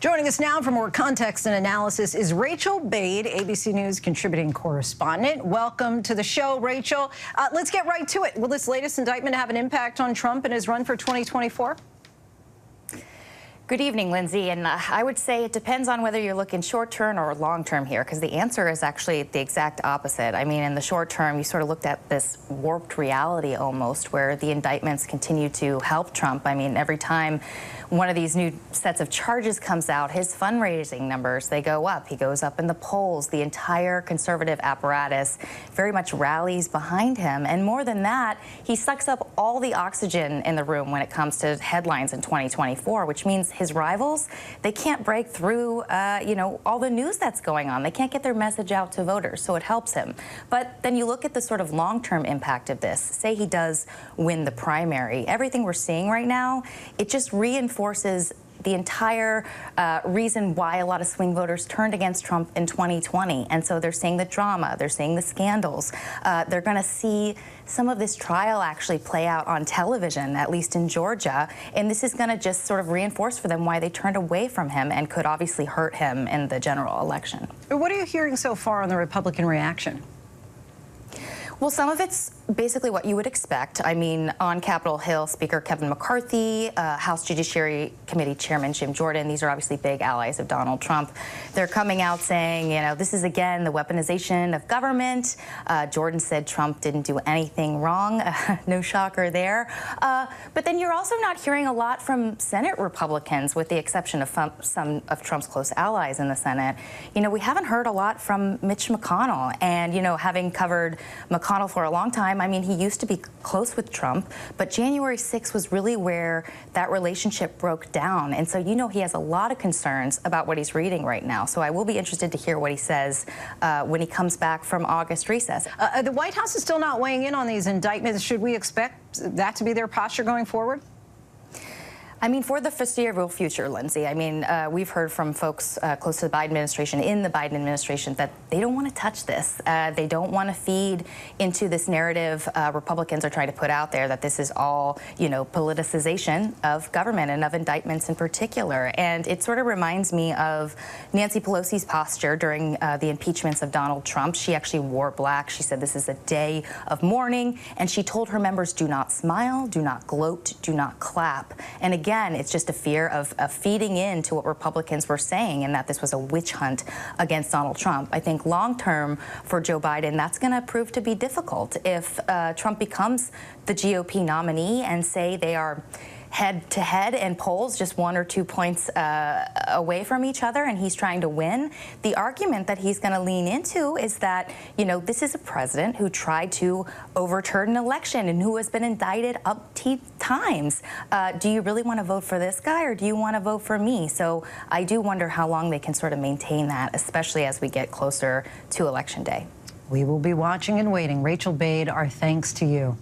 Joining us now for more context and analysis is Rachael Bade, ABC News contributing correspondent. Welcome to the show, Rachael. Let's get right to it. Will this latest indictment have an impact on Trump and his run for 2024? Good evening, Lindsay. And I would say it depends on whether you're looking short term or long term here, because the answer is actually the exact opposite. I mean, in the short term, you sort of looked at this warped reality almost, where the indictments continue to help Trump. I mean, every time one of these new sets of charges comes out, his fundraising numbers, they go up. He goes up in the polls. The entire conservative apparatus very much rallies behind him. And more than that, he sucks up all the oxygen in the room when it comes to headlines in 2024, which means his rivals, they can't break through, all the news that's going on. They can't get their message out to voters, so it helps him. But then you look at the sort of long-term impact of this. Say he does win the primary. Everything we're seeing right now, it just reinforces the entire reason why a lot of swing voters turned against Trump in 2020. And so they're seeing the drama, they're seeing the scandals. They're going to see some of this trial actually play out on television, at least in Georgia. And this is going to just sort of reinforce for them why they turned away from him and could obviously hurt him in the general election. What are you hearing so far on the Republican reaction? Well, some of it's basically what you would expect. I mean, on Capitol Hill, Speaker Kevin McCarthy, House Judiciary Committee Chairman Jim Jordan, these are obviously big allies of Donald Trump. They're coming out saying, this is, again, the weaponization of government. Jordan said Trump didn't do anything wrong. No shocker there. But then you're also not hearing a lot from Senate Republicans, with the exception of some of Trump's close allies in the Senate. We haven't heard a lot from Mitch McConnell. And, having covered McConnell for a long time, I mean, he used to be close with Trump, but January 6th was really where that relationship broke down. And so, he has a lot of concerns about what he's reading right now. So I will be interested to hear what he says when he comes back from August recess. The White House is still not weighing in on these indictments. Should we expect that to be their posture going forward? I mean, for the foreseeable future, Lindsay, I mean, we've heard from folks close to the Biden administration, in the Biden administration, that they don't want to touch this. They don't want to feed into this narrative Republicans are trying to put out there, that this is all, politicization of government and of indictments in particular. And it sort of reminds me of Nancy Pelosi's posture during the impeachments of Donald Trump. She actually wore black. She said this is a day of mourning. And she told her members, do not smile, do not gloat, do not clap. And again, it's just a fear of feeding into what Republicans were saying, and that this was a witch hunt against Donald Trump. I think long term for Joe Biden, that's going to prove to be difficult. If Trump becomes the GOP nominee and say they are head-to-head in polls, just 1 or 2 points away from each other, and he's trying to win, the argument that he's going to lean into is that, this is a president who tried to overturn an election and who has been indicted up to times. Do you really want to vote for this guy, or do you want to vote for me? So I do wonder how long they can sort of maintain that, especially as we get closer to Election Day. We will be watching and waiting. Rachael Bade, our thanks to you.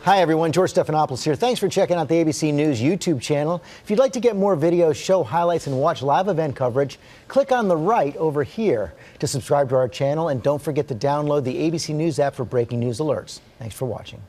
Hi, everyone. George Stephanopoulos here. Thanks for checking out the ABC News YouTube channel. If you'd like to get more videos, show highlights, and watch live event coverage, click on the right over here to subscribe to our channel. And don't forget to download the ABC News app for breaking news alerts. Thanks for watching.